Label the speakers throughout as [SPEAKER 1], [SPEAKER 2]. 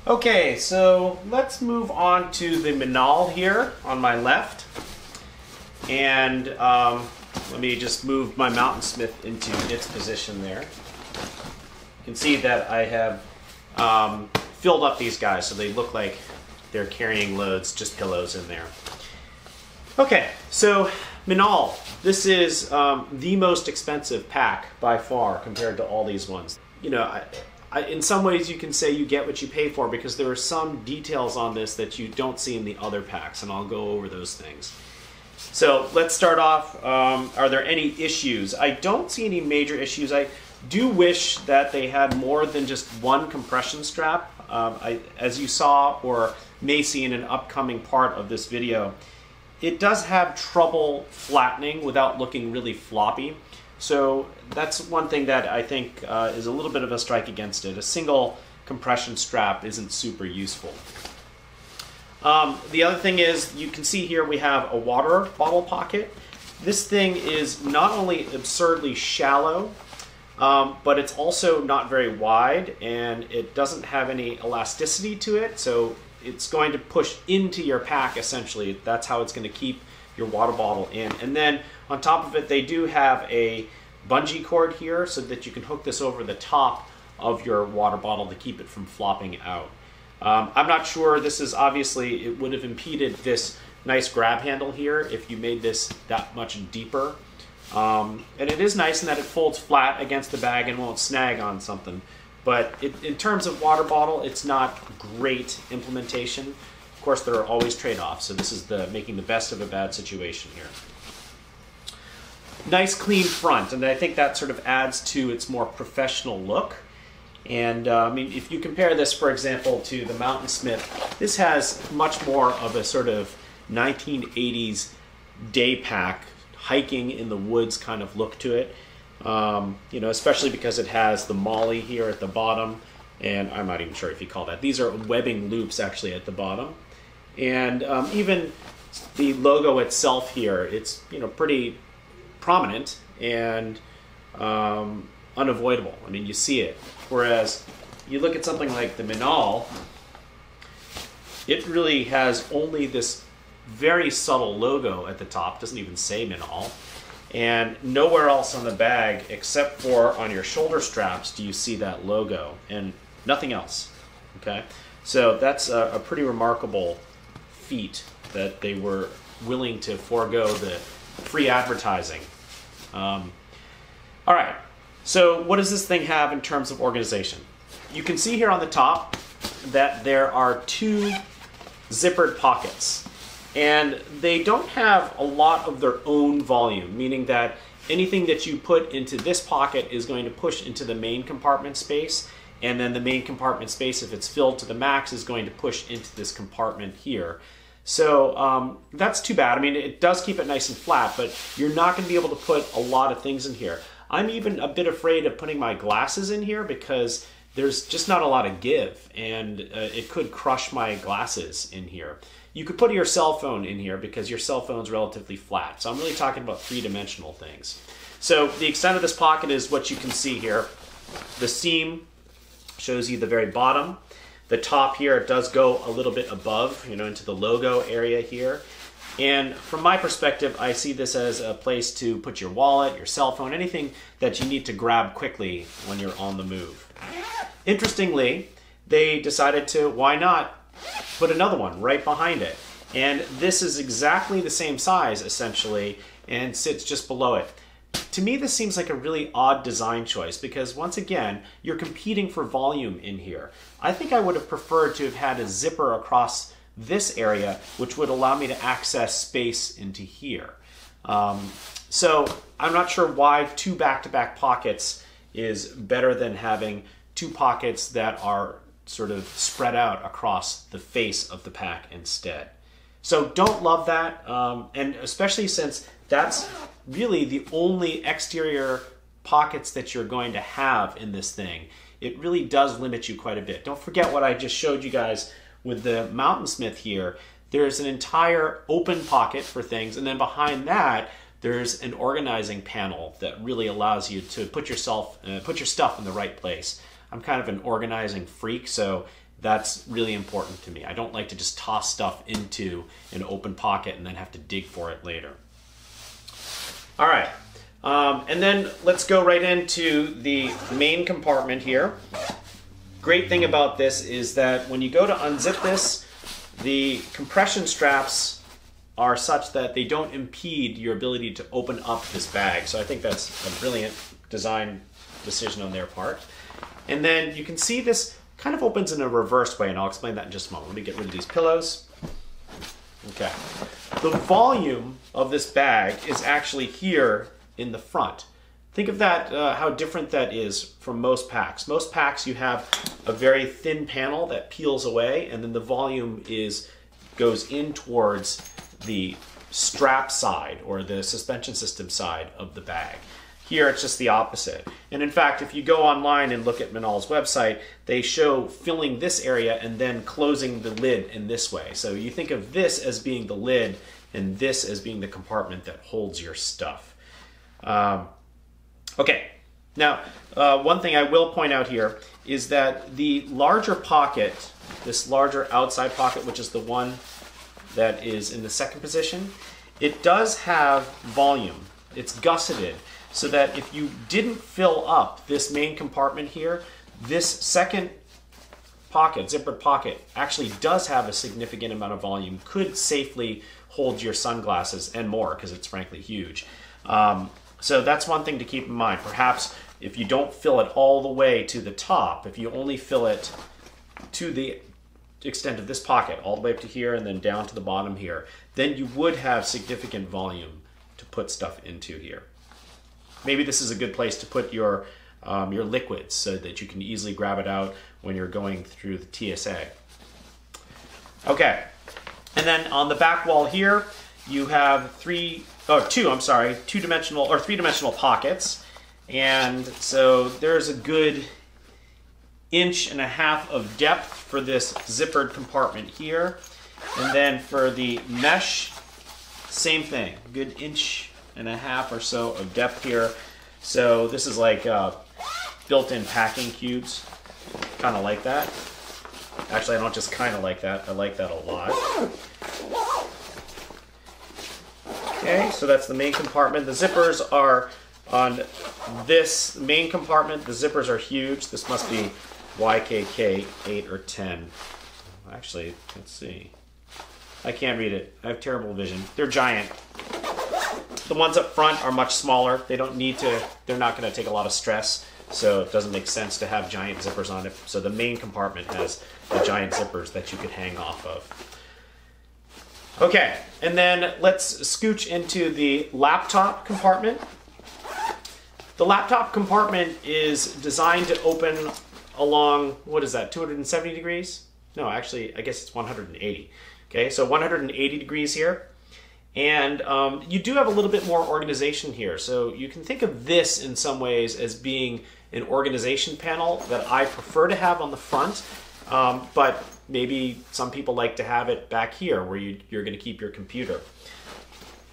[SPEAKER 1] Okay, so let's move on to the Minaal here on my left. And let me just move my Mountainsmith into its position there. You can see that I have filled up these guys so they look like they're carrying loads, just pillows in there. Okay, so Minaal. This is the most expensive pack by far compared to all these ones. You know, in some ways you can say you get what you pay for because there are some details on this that you don't see in the other packs, and I'll go over those things. So let's start off. Are there any issues? I don't see any major issues. I do wish that they had more than just one compression strap. As you saw or may see in an upcoming part of this video, it does have trouble flattening without looking really floppy. So that's one thing that I think is a little bit of a strike against it. A single compression strap isn't super useful. The other thing is, you can see here we have a water bottle pocket. This thing is not only absurdly shallow, but it's also not very wide, and it doesn't have any elasticity to it, so it's going to push into your pack essentially. That's how it's going to keep your water bottle in. And then on top of it, they do have a bungee cord here so that you can hook this over the top of your water bottle to keep it from flopping out. I'm not sure, this is obviously, it would have impeded this nice grab handle here if you made this that much deeper. And it is nice in that it folds flat against the bag and won't snag on something. But in terms of water bottle, it's not great implementation. Of course, there are always trade-offs, so this is making the best of a bad situation here. Nice clean front, and I think that sort of adds to its more professional look. And I mean, if you compare this, for example, to the Mountainsmith, this has much more of a sort of 1980s day pack, hiking in the woods kind of look to it. You know, especially because it has the molly here at the bottom, and I'm not even sure if you call that. These are webbing loops actually at the bottom, and even the logo itself here, it's, you know, pretty prominent and unavoidable. I mean, you see it. Whereas you look at something like the Minaal, it really has only this very subtle logo at the top. It doesn't even say Minaal. And nowhere else on the bag, except for on your shoulder straps, do you see that logo, and nothing else. Okay, so that's a pretty remarkable feat that they were willing to forego the free advertising. All right, so what does this thing have in terms of organization? You can see here on the top that there are two zippered pockets. And they don't have a lot of their own volume, meaning that anything that you put into this pocket is going to push into the main compartment space, and then the main compartment space, if it's filled to the max, is going to push into this compartment here. So that's too bad. I mean, it does keep it nice and flat, but you're not going to be able to put a lot of things in here. I'm even a bit afraid of putting my glasses in here because there's just not a lot of give, and it could crush my glasses in here. You could put your cell phone in here because your cell phone's relatively flat. So I'm really talking about three-dimensional things. So the extent of this pocket is what you can see here. The seam shows you the very bottom. The top here, it does go a little bit above, you know, into the logo area here. And from my perspective, I see this as a place to put your wallet, your cell phone, anything that you need to grab quickly when you're on the move. Interestingly, they decided to, why not, put another one right behind it. And this is exactly the same size, essentially, and sits just below it. To me, this seems like a really odd design choice because, once again, you're competing for volume in here. I think I would have preferred to have had a zipper across this area, which would allow me to access space into here. So I'm not sure why two back-to-back pockets is better than having two pockets that are sort of spread out across the face of the pack instead. So don't love that, and especially since that's really the only exterior pockets that you're going to have in this thing. It really does limit you quite a bit. Don't forget what I just showed you guys with the Mountainsmith here. There's an entire open pocket for things, and then behind that there's an organizing panel that really allows you to put your stuff in the right place. I'm kind of an organizing freak, so That's really important to me. I don't like to just toss stuff into an open pocket and then have to dig for it later. All right, and then let's go right into the main compartment here. Great thing about this is that when you go to unzip this, the compression straps are such that they don't impede your ability to open up this bag. So I think that's a brilliant design decision on their part. And then you can see this kind of opens in a reversed way, and I'll explain that in just a moment. Let me get rid of these pillows. Okay. The volume of this bag is actually here in the front. Think of that, how different that is from most packs. Most packs you have a very thin panel that peels away, and then the volume goes in towards the strap side or the suspension system side of the bag. Here it's just the opposite. And in fact, if you go online and look at Minaal's website, they show filling this area and then closing the lid in this way. So you think of this as being the lid and this as being the compartment that holds your stuff. Okay, now one thing I will point out here is that the larger pocket, this larger outside pocket, which is the one that is in the second position, it does have volume. It's gusseted, so that if you didn't fill up this main compartment here, this second pocket, zippered pocket, actually does have a significant amount of volume, could safely hold your sunglasses and more, because it's frankly huge. So that's one thing to keep in mind. Perhaps if you don't fill it all the way to the top, if you only fill it to the extent of this pocket, all the way up to here and then down to the bottom here, then you would have significant volume to put stuff into here. Maybe this is a good place to put your liquids so that you can easily grab it out when you're going through the TSA. Okay, and then on the back wall here, you have two-dimensional or three-dimensional pockets, and so there's a good 1.5 inches of depth for this zippered compartment here, and then for the mesh, same thing, good 1.5 inches or so of depth here. So this is like built-in packing cubes, kind of like that. Actually, I don't just kind of like that, I like that a lot. Okay, so that's the main compartment. The zippers are on this main compartment. The zippers are huge. This must be YKK 8 or 10. Actually, let's see. I can't read it. I have terrible vision. They're giant. The ones up front are much smaller. They don't need to, they're not going to take a lot of stress, so it doesn't make sense to have giant zippers on it. So the main compartment has the giant zippers that you could hang off of. Okay, and then let's scooch into the laptop compartment. The laptop compartment is designed to open along, what is that, 270 degrees? No, actually, I guess it's 180. Okay, so 180 degrees here. And you do have a little bit more organization here. So you can think of this in some ways as being an organization panel that I prefer to have on the front, but maybe some people like to have it back here where you're going to keep your computer.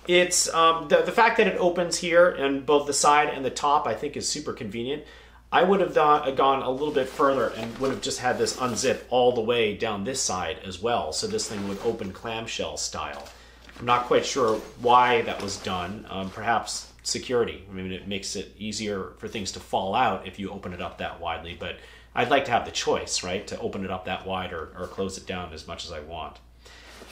[SPEAKER 1] It's the fact that it opens here and both the side and the top I think is super convenient. I would have gone a little bit further and would have just had this unzip all the way down this side as well, so this thing would open clamshell style. I'm not quite sure why that was done. Perhaps security. I mean, it makes it easier for things to fall out if you open it up that widely, but I'd like to have the choice, right, to open it up that wide or close it down as much as I want.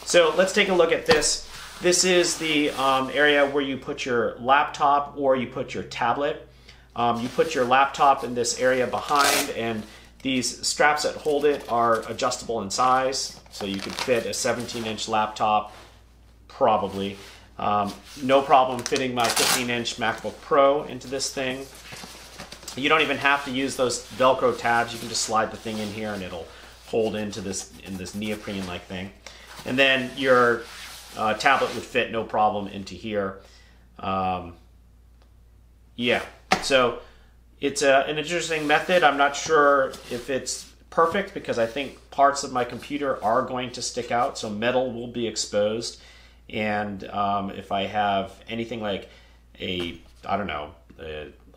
[SPEAKER 1] So let's take a look at this. This is the area where you put your laptop or you put your tablet. You put your laptop in this area behind, and these straps that hold it are adjustable in size, so you could fit a 17-inch laptop, probably. No problem fitting my 15-inch MacBook Pro into this thing. You don't even have to use those Velcro tabs. You can just slide the thing in here and it'll hold into this neoprene-like thing. And then your tablet would fit no problem into here. Yeah, so it's an interesting method. I'm not sure if it's perfect because I think parts of my computer are going to stick out, so metal will be exposed. And if I have anything like I don't know,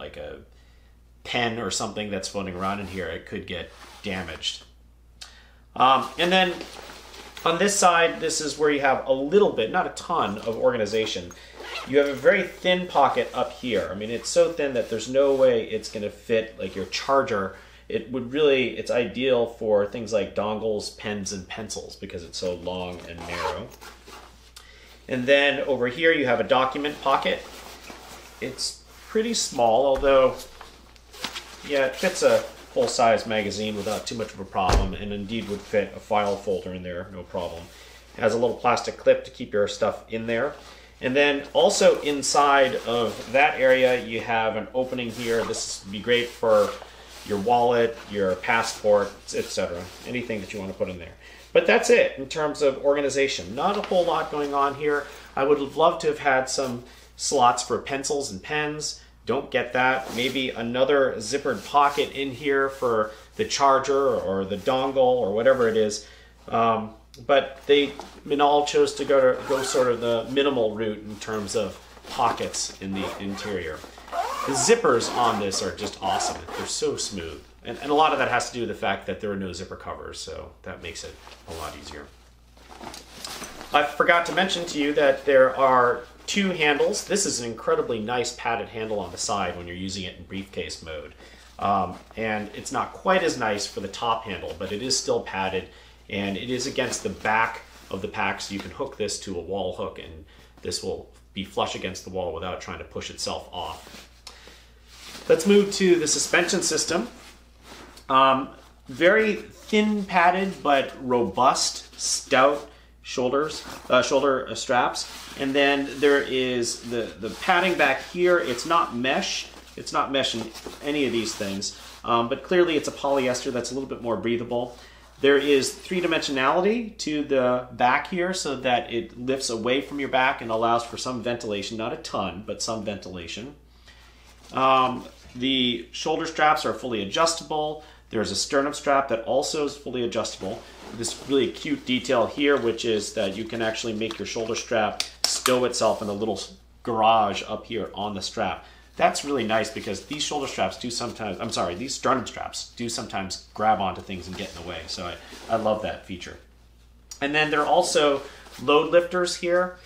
[SPEAKER 1] like a pen or something that's floating around in here, it could get damaged. And then on this side, this is where you have a little bit, not a ton, of organization. You have a very thin pocket up here. I mean, it's so thin that there's no way it's going to fit like your charger. It's ideal for things like dongles, pens, and pencils because it's so long and narrow. And then over here you have a document pocket. It's pretty small, although, yeah, it fits a full-size magazine without too much of a problem, and indeed would fit a file folder in there, no problem. It has a little plastic clip to keep your stuff in there. And then also inside of that area, you have an opening here. This would be great for your wallet, your passport, etc. Anything that you want to put in there. But that's it in terms of organization. Not a whole lot going on here. I would have loved to have had some slots for pencils and pens. Don't get that. Maybe another zippered pocket in here for the charger or the dongle or whatever it is. But Minaal chose to go sort of the minimal route in terms of pockets in the interior. The zippers on this are just awesome. They're so smooth. And a lot of that has to do with the fact that there are no zipper covers, so that makes it a lot easier. I forgot to mention to you that there are two handles. This is an incredibly nice padded handle on the side when you're using it in briefcase mode. And it's not quite as nice for the top handle, but it is still padded, and it is against the back of the pack, so you can hook this to a wall hook, and this will be flush against the wall without trying to push itself off. Let's move to the suspension system. Very thin padded, but robust, stout shoulder straps. And then there is the padding back here. It's not mesh. It's not mesh in any of these things, but clearly it's a polyester that's a little bit more breathable. There is three-dimensionality to the back here so that it lifts away from your back and allows for some ventilation, not a ton, but some ventilation. The shoulder straps are fully adjustable. There's a sternum strap that also is fully adjustable. This really cute detail here, which is that you can actually make your shoulder strap stow itself in a little garage up here on the strap. That's really nice because these shoulder straps do sometimes, these sternum straps do sometimes grab onto things and get in the way. So I love that feature. And then there are also load lifters here.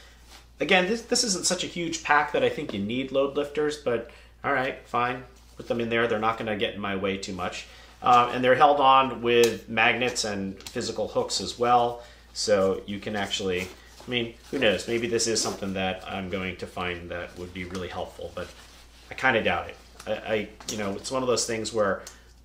[SPEAKER 1] Again, this isn't such a huge pack that I think you need load lifters, but all right, fine. Put them in there. They're not going to get in my way too much. And they're held on with magnets and physical hooks as well. So you can actually, I mean, who knows? Maybe this is something that I'm going to find that would be really helpful, but I kind of doubt it. You know, it's one of those things where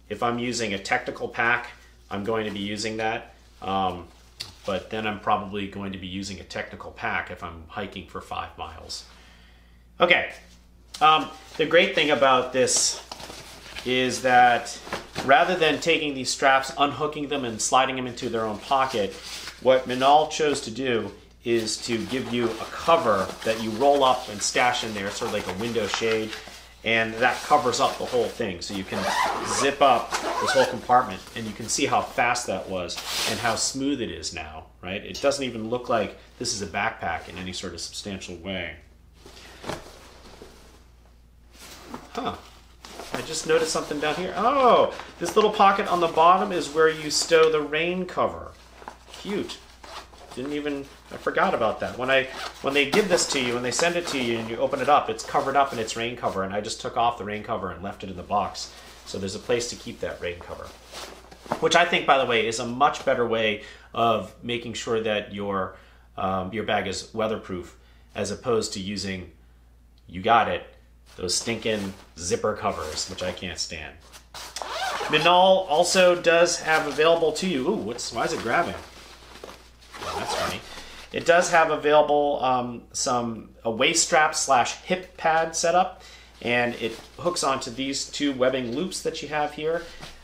[SPEAKER 1] if I'm using a technical pack, I'm going to be using that. But then I'm probably going to be using a technical pack if I'm hiking for 5 miles. Okay. The great thing about this is that rather than taking these straps, unhooking them, and sliding them into their own pocket, what Minaal chose to do is to give you a cover that you roll up and stash in there, sort of like a window shade, and that covers up the whole thing. So you can zip up this whole compartment, and you can see how fast that was and how smooth it is now, right? It doesn't even look like this is a backpack in any sort of substantial way. Huh. I just noticed something down here. Oh, this little pocket on the bottom is where you stow the rain cover. Cute. I forgot about that. When they give this to you, when they send it to you and you open it up, it's covered up in its rain cover, and I just took off the rain cover and left it in the box. So there's a place to keep that rain cover. Which I think, by the way, is a much better way of making sure that your bag is weatherproof, as opposed to using, you got it, those stinking zipper covers, which I can't stand. Minaal also does have available to you, why is it grabbing? Oh, that's funny. It does have available a waist strap / hip pad setup, and it hooks onto these 2 webbing loops that you have here.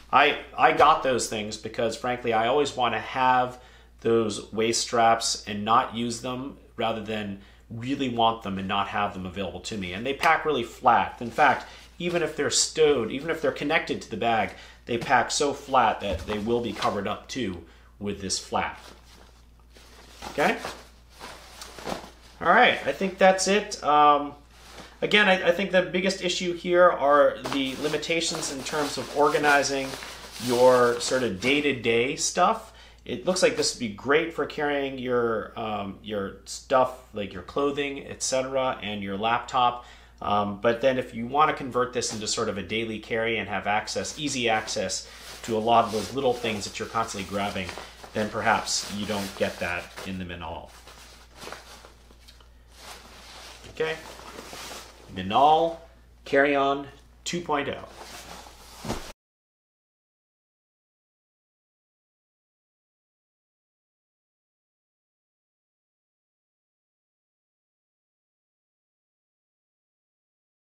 [SPEAKER 1] I got those things because, frankly, I always want to have those waist straps and not use them rather than really want them and not have them available to me. And they pack really flat. In fact, even if they're stowed, even if they're connected to the bag, they pack so flat that they will be covered up too with this flap. Okay? All right, I think that's it. Again, I think the biggest issue here are the limitations in terms of organizing your sort of day-to-day stuff. It looks like this would be great for carrying your stuff, like your clothing, etc., and your laptop. But then if you want to convert this into sort of a daily carry and have access, easy access to a lot of those little things that you're constantly grabbing, then perhaps you don't get that in the Minaal. Okay, Minaal Carry-On 2.0.